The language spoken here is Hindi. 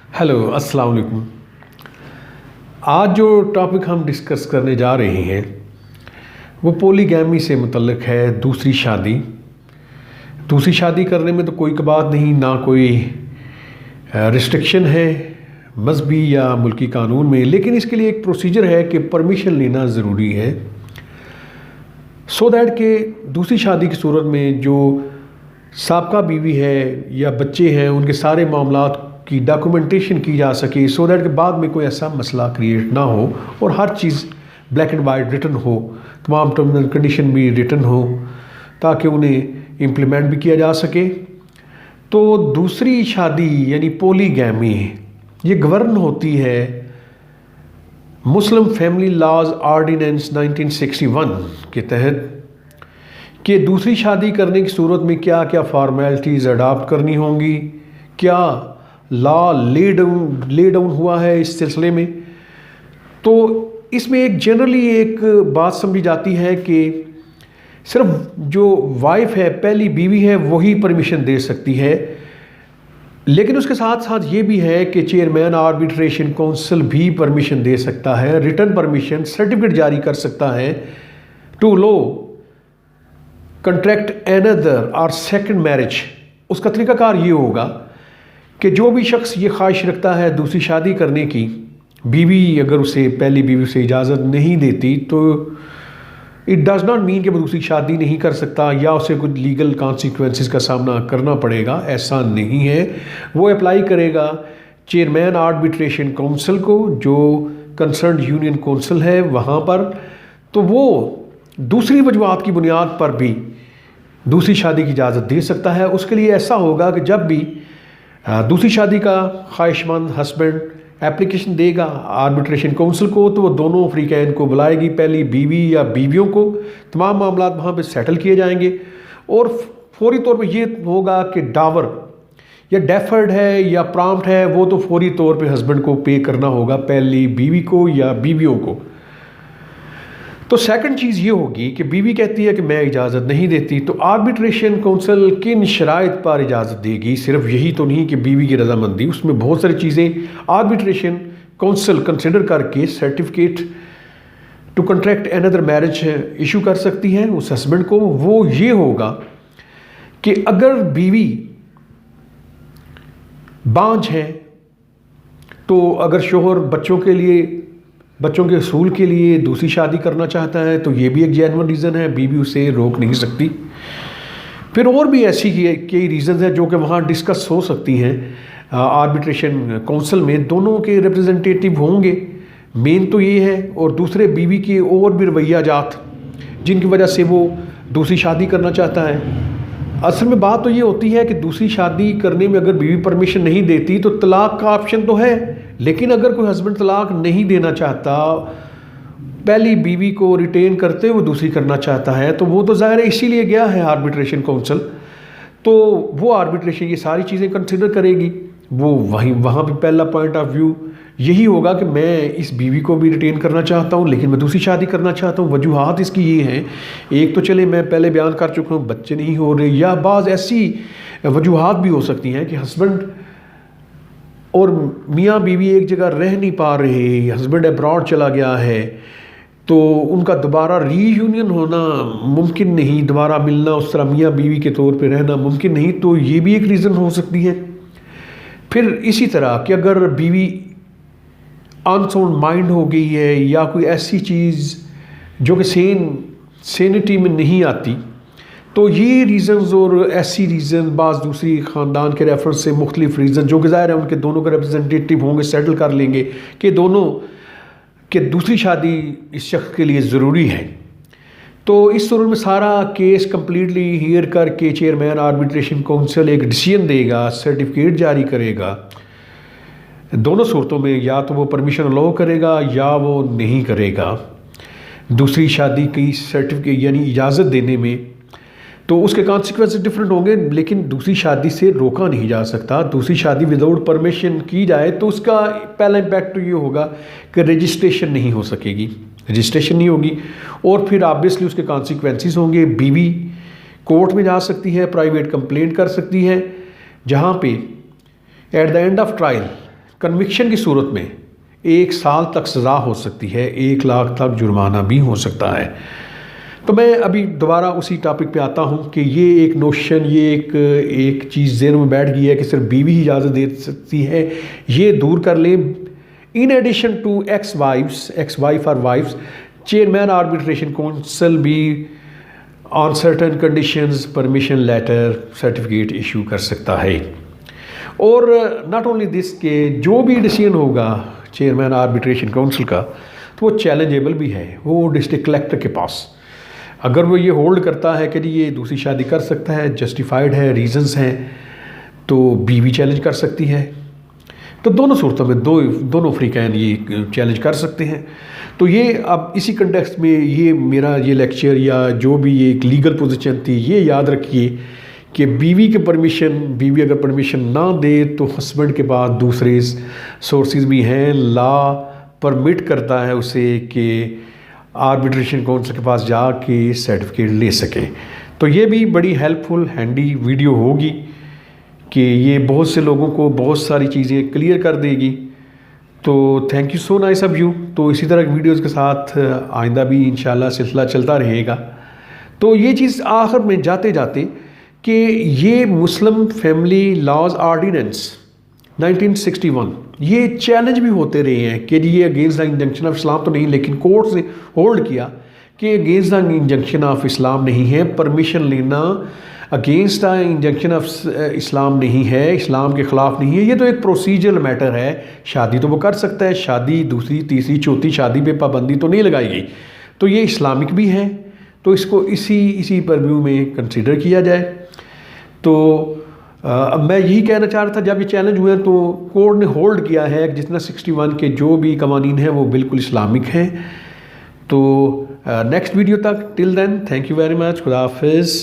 हेलो अस्सलाम वालेकुम। आज जो टॉपिक हम डिस्कस करने जा रहे हैं वो पॉलीगैमी से मुतल्लिक है। दूसरी शादी करने में तो कोई कबात नहीं, ना कोई रिस्ट्रिक्शन है मजहबी या मुल्की कानून में, लेकिन इसके लिए एक प्रोसीजर है कि परमिशन लेना ज़रूरी है सो दैट कि दूसरी शादी की सूरत में जो साबका बीवी है या बच्चे हैं उनके सारे मामलात की डॉक्यूमेंटेशन की जा सके, सो दैट के बाद में कोई ऐसा मसला क्रिएट ना हो और हर चीज़ ब्लैक एंड वाइट रिटन हो, तमाम टर्म्स एंड कंडीशन भी रिटन हो ताकि उन्हें इम्प्लीमेंट भी किया जा सके। तो दूसरी शादी यानी पॉलीगैमी ये गवर्न होती है मुस्लिम फैमिली लॉज ऑर्डिनेंस 1961 के तहत कि दूसरी शादी करने की सूरत में क्या क्या फॉर्मेलिटीज़ अडॉप्ट करनी होंगी, क्या लॉ ले डाउन हुआ है इस सिलसिले में। तो इसमें एक जनरली एक बात समझी जाती है कि सिर्फ जो वाइफ है, पहली बीवी है, वही परमिशन दे सकती है, लेकिन उसके साथ साथ ये भी है कि चेयरमैन आर्बिट्रेशन काउंसिल भी परमिशन दे सकता है, रिटर्न परमिशन सर्टिफिकेट जारी कर सकता है टू लो कंट्रैक्ट एनदर और सेकंड मैरिज। उसका तरीकाकार ये होगा कि जो भी शख्स ये ख्वाहिश रखता है दूसरी शादी करने की, बीवी अगर उसे पहली बीवी से इजाज़त नहीं देती तो इट डज़ नॉट मीन कि वो दूसरी शादी नहीं कर सकता या उसे कुछ लीगल कॉन्सिक्वेंसेस का सामना करना पड़ेगा, ऐसा नहीं है। वो अप्लाई करेगा चेयरमैन आर्बिट्रेशन काउंसिल को, जो कंसर्न यूनियन काउंसिल है वहाँ पर, तो वो दूसरी वजूहात की बुनियाद पर भी दूसरी शादी की इजाज़त दे सकता है। उसके लिए ऐसा होगा कि जब भी दूसरी शादी का ख्वाहिशमंद हस्बैंड एप्लीकेशन देगा आर्बिट्रेशन काउंसिल को, तो वो दोनों फ्रीकैन को बुलाएगी, पहली बीवी या बीवियों को, तमाम मामलात वहाँ पे सेटल किए जाएंगे और फौरी तौर पे ये होगा कि डावर या डेफर्ड है या प्रॉम्प्ट है वो तो फौरी तौर पे हस्बैंड को पे करना होगा, पहली बीवी को या बीवियों को। तो सेकंड चीज़ ये होगी कि बीवी कहती है कि मैं इजाज़त नहीं देती, तो आर्बिट्रेशन काउंसिल किन शराइत पर इजाज़त देगी। सिर्फ यही तो नहीं कि बीवी की रजामंदी, उसमें बहुत सारी चीज़ें आर्बिट्रेशन काउंसिल कंसिडर करके certificate to contract another marriage issue कर सकती है उस हस्बैंड को। वो ये होगा कि अगर बीवी बांझ है तो अगर शोहर बच्चों के असूल के लिए दूसरी शादी करना चाहता है तो ये भी एक जेन्युइन रीज़न है, बीवी उसे रोक नहीं सकती। फिर और भी ऐसी कई रीज़न्स हैं जो कि वहाँ डिस्कस हो सकती हैं आर्बिट्रेशन काउंसिल में, दोनों के रिप्रेजेंटेटिव होंगे। मेन तो ये है, और दूसरे बीवी के और भी रवैया जात जिनकी वजह से वो दूसरी शादी करना चाहता है। असल में बात तो ये होती है कि दूसरी शादी करने में अगर बीवी परमिशन नहीं देती तो तलाक का ऑप्शन तो है, लेकिन अगर कोई हस्बैंड तलाक नहीं देना चाहता, पहली बीवी को रिटेन करते हुए दूसरी करना चाहता है, तो वो तो ज़ाहिर है इसीलिए गया है आर्बिट्रेशन काउंसिल। तो वो आर्बिट्रेशन ये सारी चीज़ें कंसिडर करेगी। वो वहाँ भी पहला पॉइंट ऑफ व्यू यही होगा कि मैं इस बीवी को भी रिटेन करना चाहता हूँ लेकिन मैं दूसरी शादी करना चाहता हूँ। वजूहात इसकी ये हैं, एक तो चले मैं पहले बयान कर चुका हूँ बच्चे नहीं हो रहे, या बाज़ ऐसी वजूहात भी हो सकती हैं कि हस्बैंड और मियाँ बीवी एक जगह रह नहीं पा रहे, हस्बैंड अब्रॉड चला गया है तो उनका दोबारा रीयूनियन होना मुमकिन नहीं, दोबारा मिलना उस तरह मियाँ बीवी के तौर पे रहना मुमकिन नहीं, तो ये भी एक रीज़न हो सकती है। फिर इसी तरह कि अगर बीवी अनसाउंड माइंड हो गई है या कोई ऐसी चीज़ जो कि सेनिटी में नहीं आती, तो ये रीज़न्स और ऐसी रीज़न बाज़ दूसरी ख़ानदान के रेफरेंस से मुख्तलिफ रीज़न जो कि ज़ाहिर है उनके दोनों के रिप्रेजेंटेटिव होंगे, सेटल कर लेंगे कि दोनों कि दूसरी शादी इस शख्स के लिए ज़रूरी है। तो इस सूरत में सारा केस कम्प्लीटली हियर करके चेयरमैन आर्बिट्रेशन काउंसिल एक डिसीजन देगा, सर्टिफिकेट जारी करेगा। दोनों सूरतों में या तो वो परमिशन अलाउ करेगा या वो नहीं करेगा दूसरी शादी की सर्टिफिकेट यानी इजाज़त देने में। तो उसके कॉन्सिक्वेंसेस डिफरेंट होंगे, लेकिन दूसरी शादी से रोका नहीं जा सकता। दूसरी शादी विदाउट परमिशन की जाए तो उसका पहला इम्पैक्ट तो ये होगा कि रजिस्ट्रेशन नहीं हो सकेगी, रजिस्ट्रेशन नहीं होगी और फिर ऑब्वियसली उसके कॉन्सिक्वेंसेस होंगे। बीवी कोर्ट में जा सकती है, प्राइवेट कंप्लेंट कर सकती है, जहाँ पे at the end of trial conviction की सूरत में 1 साल तक सज़ा हो सकती है, 1 लाख तक जुर्माना भी हो सकता है। तो मैं अभी दोबारा उसी टॉपिक पे आता हूँ कि ये एक नोशन, ये एक चीज़ ज़हन में बैठ गई है कि सिर्फ बीवी ही इजाज़त दे सकती है, ये दूर कर लें। In addition to ex wife और वाइफ्स, चेयरमैन आर्बिट्रेशन काउंसिल भी on certain conditions permission letter certificate issue कर सकता है। और नॉट ओनली दिस के जो भी डिसीजन होगा चेयरमैन आर्बिट्रेशन काउंसिल का, तो वो चैलेंजेबल भी है, वो डिस्ट्रिक्ट कलेक्टर के पास। अगर वो ये होल्ड करता है कि ये दूसरी शादी कर सकता है, जस्टिफाइड है, रीजंस हैं, तो बीवी चैलेंज कर सकती है। तो दोनों सूरतों में दोनों फ्रीकैन ये चैलेंज कर सकते हैं। तो ये अब इसी कंटेक्स्ट में ये मेरा ये लेक्चर या जो भी ये एक लीगल पोजीशन थी, ये याद रखिए कि बीवी अगर परमिशन ना दे तो हस्बैंड के पास दूसरे सोर्सेज भी हैं। लॉ परमिट करता है उसे कि आर्बिट्रेशन काउंसिल के पास जाके सर्टिफिकेट ले सके। तो ये भी बड़ी हेल्पफुल हैंडी वीडियो होगी कि ये बहुत से लोगों को बहुत सारी चीज़ें क्लियर कर देगी। तो thank you so nice of you. तो इसी तरह की वीडियोज़ के साथ आइंदा भी इंशाल्लाह सिलसिला चलता रहेगा। तो ये चीज़ आखिर में जाते जाते कि ये मुस्लिम फैमिली लॉज ऑर्डिनेंस 1961 ये चैलेंज भी होते रहे हैं कि ये against the injunction of Islam तो नहीं, लेकिन कोर्ट से होल्ड किया कि against the injunction of Islam नहीं है, परमिशन लेना against the injunction of Islam नहीं है, इस्लाम के ख़िलाफ़ नहीं है। ये तो एक प्रोसीजरल मैटर है। शादी तो वो कर सकता है, शादी दूसरी तीसरी चौथी शादी पे पाबंदी तो नहीं लगाई गई। तो ये इस्लामिक भी है, तो इसको इसी परव्यू में कंसिडर किया जाए। तो अब मैं यही कहना चाह रहा था, जब ये चैलेंज हुए तो कोर्ट ने होल्ड किया है जितना 61 के जो भी कवानीन हैं वो बिल्कुल इस्लामिक हैं। तो नेक्स्ट वीडियो तक, till then thank you very much, खुदा हाफिज़।